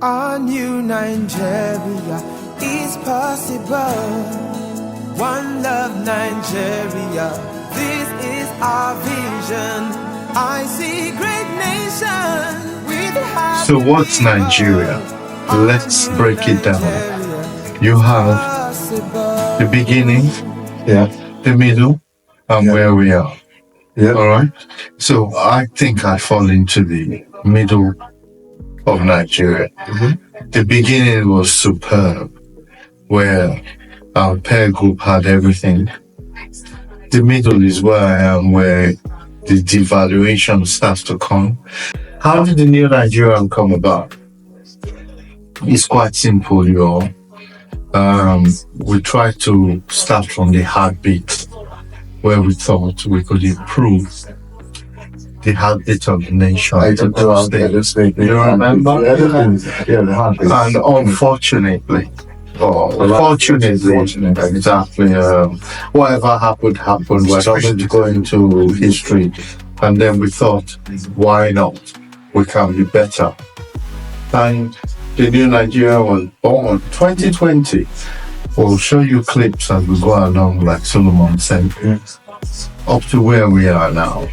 Our new Nigeria is possible. One love Nigeria, this is our vision. I see great nation with happy. So what's Nigeria? Let's break it down. You have the beginning, the middle, and where we are. All right. So I think I fall into the middle of Nigeria. The beginning was superb, where our peer group had everything. The middle is where I am, where the devaluation starts to come. How did the new Nigerian come about? It's quite simple, y'all. We tried to start from the heartbeat, where we thought we could improve the heartbeat of the nation. You remember? The heartbeat. And unfortunately, exactly, whatever happened. We're not going to go into history. And then we thought, why not? We can be better. And the new Nigeria was born 2020. We'll show you clips as we go along, like Solomon said, up to where we are now.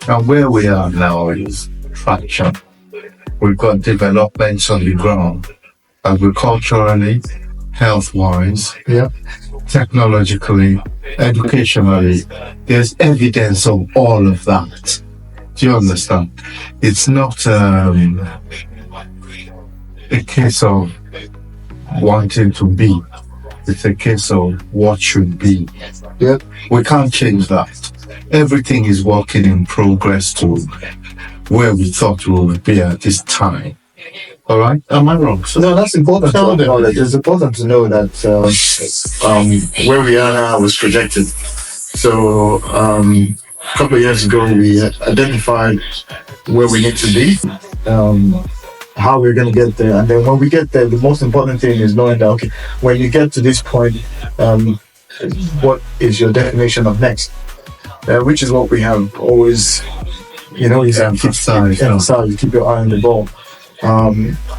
And where we are now is traction. We've got developments on the ground, agriculturally, health-wise, technologically, educationally. There's evidence of all of that. Do you understand? It's not a case of wanting to be. It's a case of what should be. We can't change that. Everything is working in progress to where we thought we would be at this time. All right? Am I wrong? So no, that's important to acknowledge. It's important to know that where we are now was projected. So a couple of years ago, we identified where we need to be, how we're going to get there. And then when we get there, the most important thing is knowing that, okay, when you get to this point, what is your definition of next? Which is what we have always, is emphasize, keep your eye on the ball.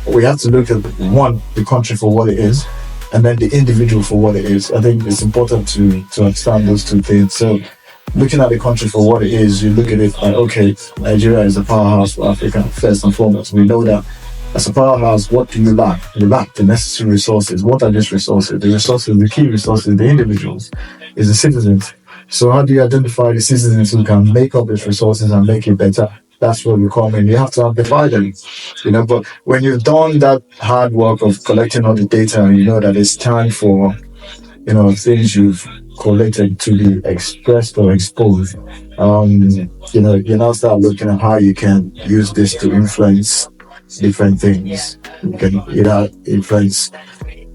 We have to look at, one, the country for what it is, and then the individual for what it is. I think it's important to understand those two things. So looking at the country for what it is, you look at it like, okay, Nigeria is a powerhouse for Africa, first and foremost. We know that as a powerhouse, what do you lack? You lack the necessary resources. What are these resources? The key resources, the individuals, is the citizens. So how do you identify the citizens who can make up these resources and make it better? That's what we come in. You have to amplify them, but when you've done that hard work of collecting all the data, and you know that it's time for, things you've collected to be expressed or exposed, you now start looking at how you can use this to influence different things. You can either influence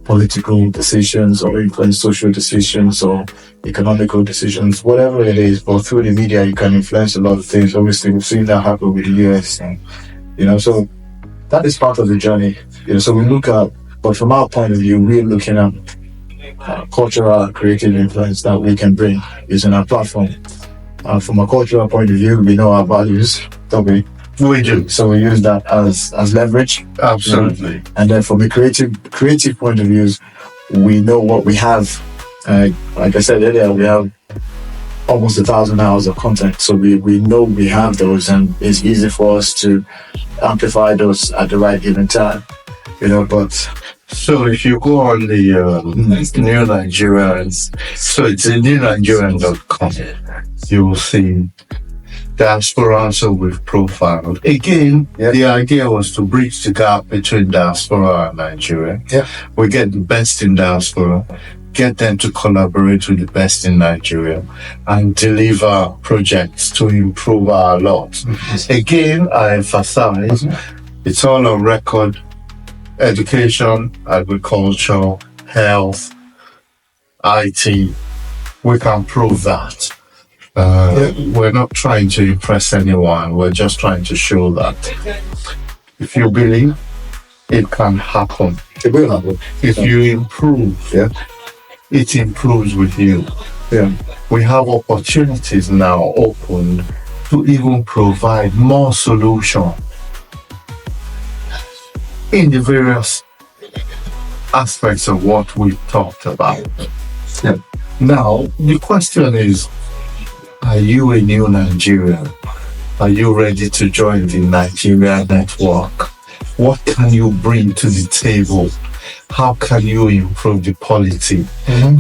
political decisions or influence social decisions or economical decisions, whatever it is. But through the media, you can influence a lot of things. Obviously, we've seen that happen with the US, so that is part of the journey. So we look at, but from our point of view, we're looking at cultural and creative influence that we can bring using our platform. From a cultural point of view, we know our values, don't we? We do. So we use that as leverage. Absolutely. And then from a creative point of view, we know what we have. Like I said earlier, we have almost 1,000 hours of content. So we know we have those, and it's easy for us to amplify those at the right given time. But so if you go on the New Nigerian, so it's newnigerian.com, you will see diaspora, so we've profiled. Again, the idea was to bridge the gap between diaspora and Nigeria. We get the best in diaspora, get them to collaborate with the best in Nigeria, and deliver projects to improve our lot. Again, I emphasize, it's all on record: education, agriculture, health, IT. We can prove that. We're not trying to impress anyone. We're just trying to show that if you believe, it can happen. It will happen. If you improve, it improves with you. We have opportunities now open to even provide more solutions. in the various aspects of what we've talked about. Yeah. Now, the question is, are you a new Nigerian? Are you ready to join the Nigerian network? What can you bring to the table? How can you improve the polity?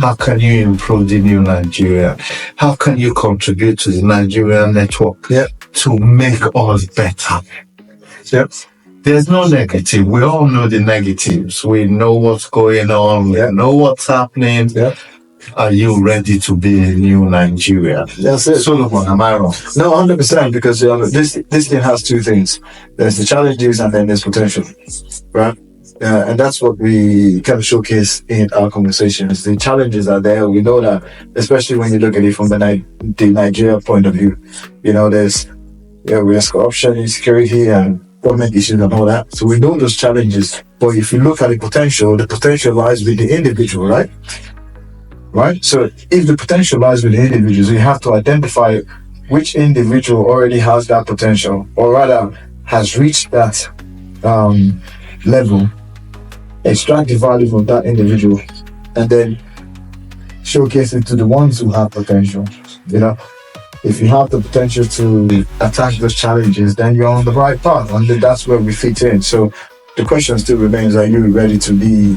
How can you improve the new Nigeria? How can you contribute to the Nigerian network to make us better? Yep. There's no negative. We all know the negatives. We know what's going on. We know what's happening. Yep. Are you ready to be a new Nigeria? That's it. Solomon, am I wrong? No, 100%, because this thing has two things. There's the challenges and then there's potential, right? And that's what we kind of showcase in our conversations. The challenges are there. We know that, especially when you look at it from the Nigeria point of view. There's corruption, insecurity, and government issues and all that. So we know those challenges. But if you look at the potential lies with the individual, right? Right? So if the potential lies with the individuals, you have to identify which individual already has that potential, or rather has reached that level, extract the value from that individual, and then showcase it to the ones who have potential. If you have the potential to attack those challenges, then you're on the right path, and that's where we fit in. So the question still remains, are you ready to be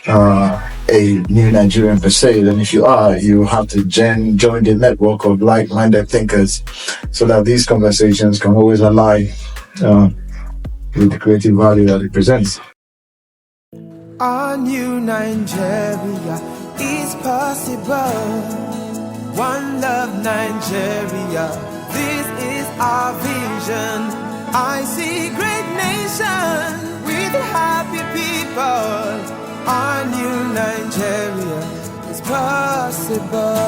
a new Nigerian per se? Then if you are, you have to join the network of like-minded thinkers so that these conversations can always align with the creative value that it presents. Our new Nigeria is possible. One love Nigeria, this is our vision. I see great nation with happy people. Our new Nigeria is possible.